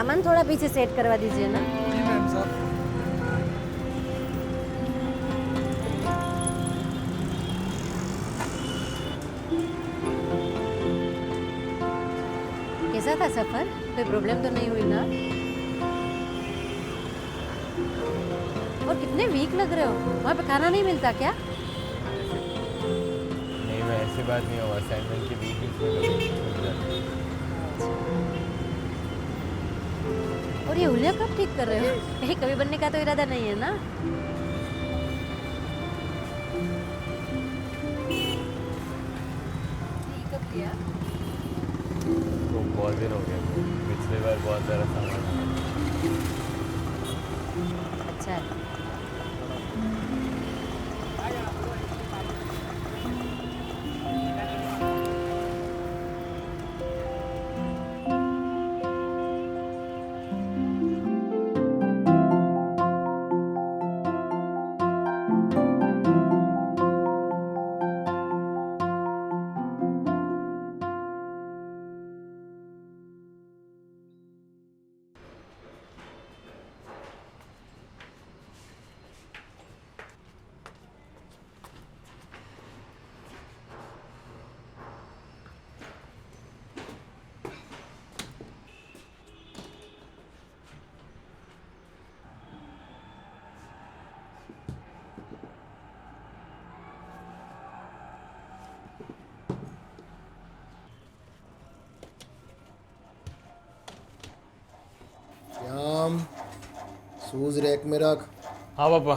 सामान थोड़ा पीछे सेट करवा दीजिए ना। जी मैम साहब। कैसा था सफर? कोई प्रॉब्लम तो नहीं हुई ना? और कितने वीक लग रहे हो, वहाँ पे खाना नहीं मिलता क्या? नहीं मैं ऐसी बात नहीं हुआ, असाइनमेंट के वीक में मिल जाता है। और ये हुलिया कब ठीक कर रहे हो? कहीं कभी बनने का तो इरादा नहीं है ना? ये कब लिया? तो बहुत दिन हो गए, पिछली बार बहुत ज़्यादा सामान आया। अच्छा है। श्याम, शूज रैक में रख। हाँ पापा।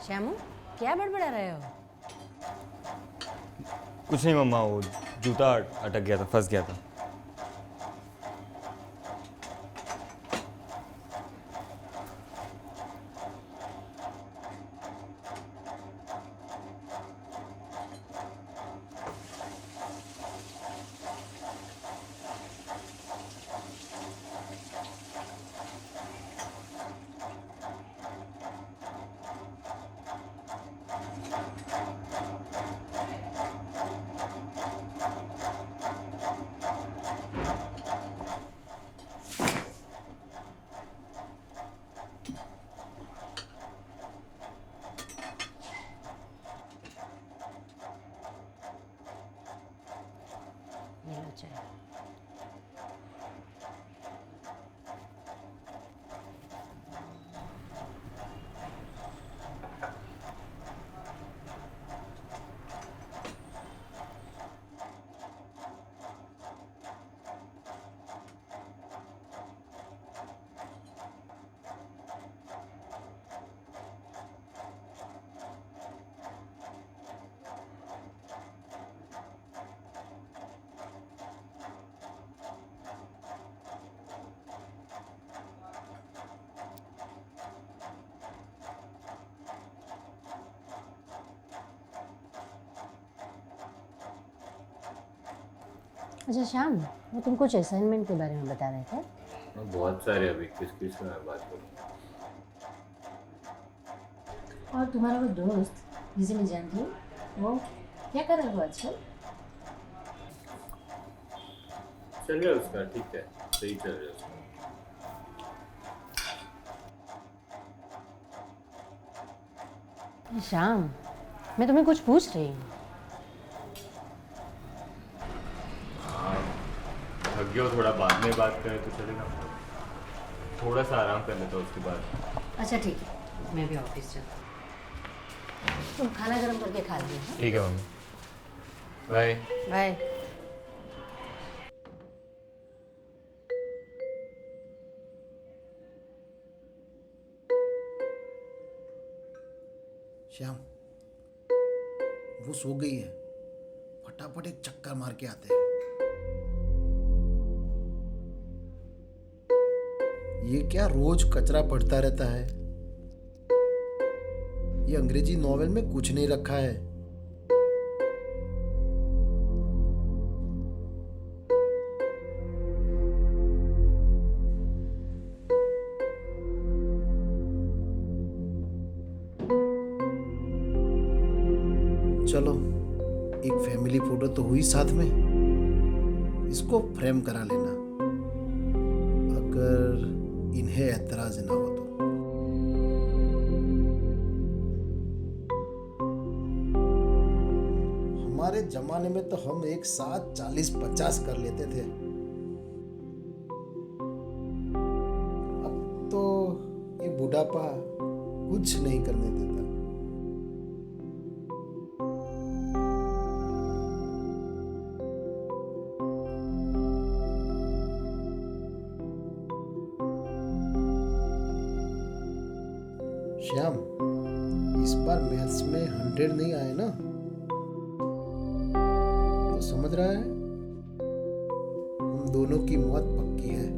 श्यामू, क्या बड़बड़ा रहे हो? कुछ नहीं मम्मा, वो जूता अटक गया था, फंस गया था। ये लो चाय। अच्छा श्याम, वो तुम कुछ असाइनमेंट के बारे में बता रहे थे। बहुत सारे, अभी किस किस में मैं बात करूँ। और तुम्हारा वो दोस्त जिसे मैं जानती हूँ, वो क्या कर रहा है वो आजकल? चल रहा है उसका, ठीक है, सही चल रहा है उसका। श्याम, मैं तुम्हें कुछ पूछ रही हूँ। थक गया हो थोड़ा, बाद में बात करें तो चलेगा। थोड़ा सा आराम कर लेता हूँ उसके बाद। अच्छा ठीक है, मैं भी ऑफिस चलता हूँ। तुम खाना गर्म करके खा लियो। ठीक है मम्मी, बाय बाय। श्याम, वो सो गई है, फटाफट एक चक्कर मार के आते हैं। ये क्या रोज कचरा पड़ता रहता है? ये अंग्रेजी नॉवेल में कुछ नहीं रखा है। चलो एक फैमिली फोटो तो हुई साथ में, इसको फ्रेम करा लेना, अगर इन्हें ऐतराज ना हो तो। हमारे जमाने में तो हम एक साथ 40-50 कर लेते थे। अब तो ये बुढ़ापा कुछ नहीं करने देता। श्याम, इस बार मैथ्स में 100 नहीं आए ना, तो समझ रहा है हम दोनों की मौत पक्की है।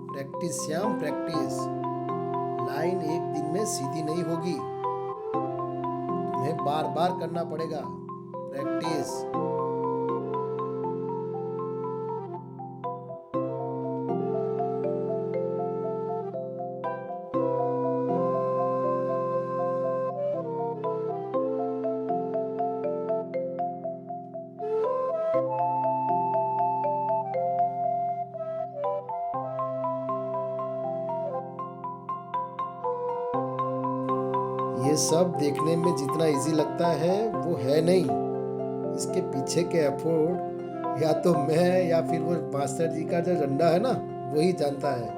Practice Shyam, practice. लाइन एक दिन में सीधी नहीं होगी, तुम्हें बार बार करना पड़ेगा प्रैक्टिस। ये सब देखने में जितना इजी लगता है वो है नहीं, इसके पीछे के एफर्ट या तो मैं या फिर वो मास्टर जी का जो झंडा है ना, वही जानता है।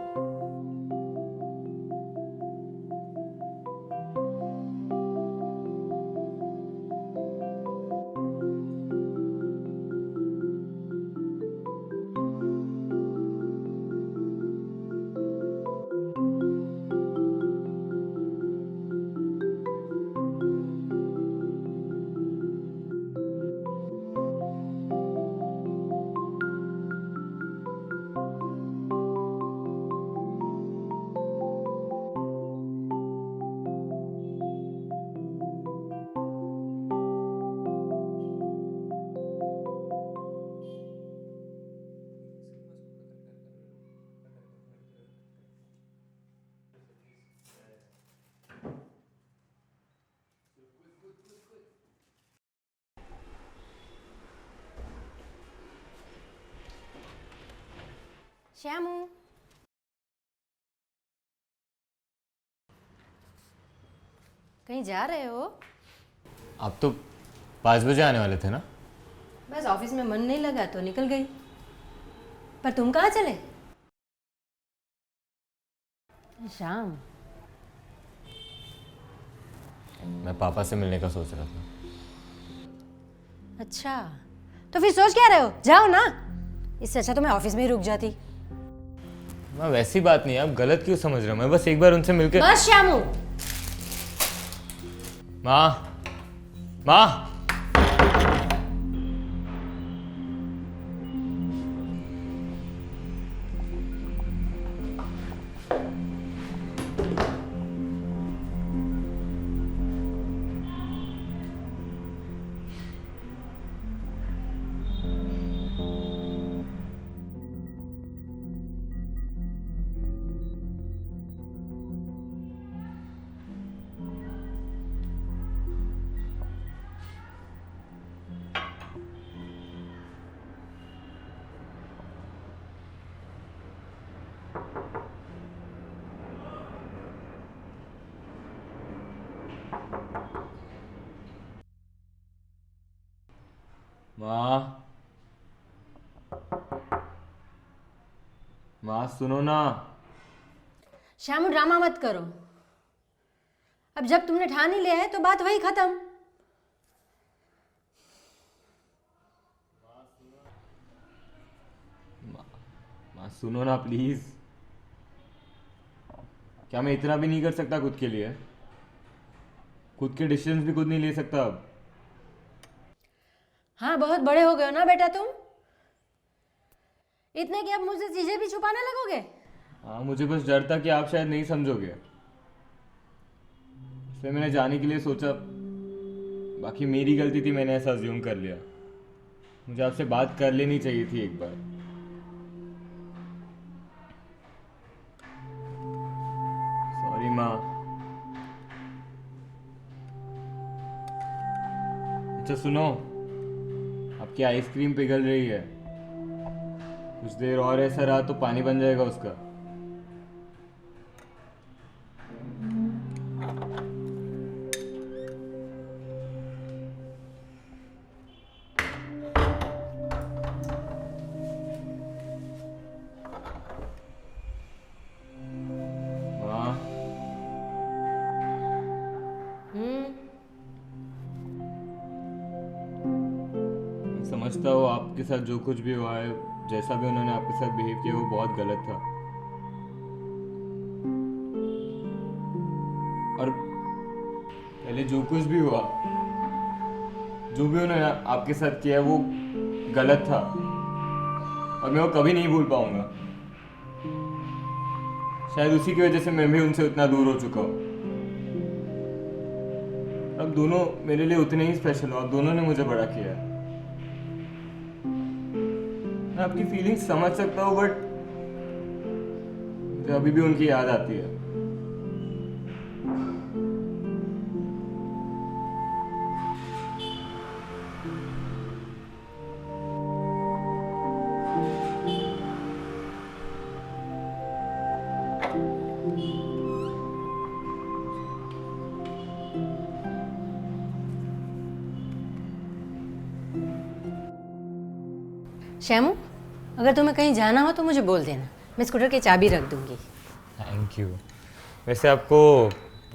श्यामू, कहीं जा रहे हो? आप तो 5 बजे आने वाले थे ना? बस ऑफिस में मन नहीं लगा तो निकल गई। पर तुम कहाँ चले? श्याम, मैं पापा से मिलने का सोच रहा था। अच्छा, तो फिर सोच क्या रहे हो? जाओ ना, इससे अच्छा तो मैं ऑफिस में ही रुक जाती। मैं वैसी बात नहीं है, आप गलत क्यों समझ रहे हो? मैं बस एक बार उनसे मिलकर। बस श्यामू। माँ, माँ, माँ, माँ सुनो ना। श्यामू ड्रामा मत करो। अब जब तुमने ठान ही लिया है तो बात वही खत्म। माँ सुनो ना प्लीज। क्या मैं इतना भी नहीं कर सकता खुद के लिए? खुद के डिसीजंस भी खुद नहीं ले सकता अब? हाँ, बहुत बड़े हो गए हो ना बेटा तुम, इतने कि अब मुझसे चीजें भी छुपाने लगोगे। हाँ, मुझे बस डर था कि आप शायद नहीं समझोगे, इसलिए मैंने जाने के लिए सोचा। बाकी मेरी गलती थी, मैंने ऐसा अज्यूम कर लिया। मुझे आपसे बात कर लेनी चाहिए थी एक बार। सॉरी माँ। अच्छा सुनो, आपकी आइसक्रीम पिघल रही है। कुछ देर और ऐसा रहा तो पानी बन जाएगा उसका। माँ, समझता हूँ आपके साथ जो कुछ भी हुआ है, जैसा भी उन्होंने आपके साथ बिहेव किया, वो बहुत गलत था। और पहले जो कुछ भी हुआ, जो भी उन्होंने आपके साथ किया, वो गलत था और मैं वो कभी नहीं भूल पाऊंगा। शायद उसी की वजह से मैं भी उनसे उतना दूर हो चुका हूँ। अब दोनों मेरे लिए उतने ही स्पेशल हो, अब दोनों ने मुझे बड़ा किया है। मैं आपकी फीलिंग्स समझ सकता हूँ, बट मुझे अभी भी उनकी याद आती है। श्यामू, अगर तुम्हें कहीं जाना हो तो मुझे बोल देना, मैं स्कूटर की चाबी रख दूंगी। Thank you. वैसे आपको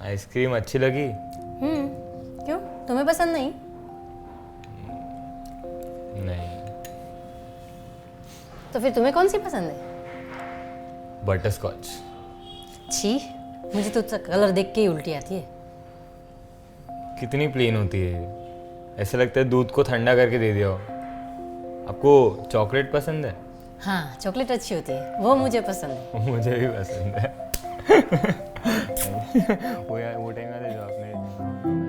आइसक्रीम अच्छी लगी? क्यों, तुम्हें पसंद नहीं? नहीं। तो फिर तुम्हें कौन सी पसंद है? Butterscotch. छी, मुझे तो उसका कलर देख के ही उल्टी आती है। कितनी प्लेन होती है ये। ऐसा लगता है दूध को ठंडा करके दे दिया हो। आपको चॉकलेट पसंद है? हाँ, चॉकलेट अच्छी होती है, वो मुझे पसंद है। मुझे भी पसंद है। वो टाइम याद है जो आपने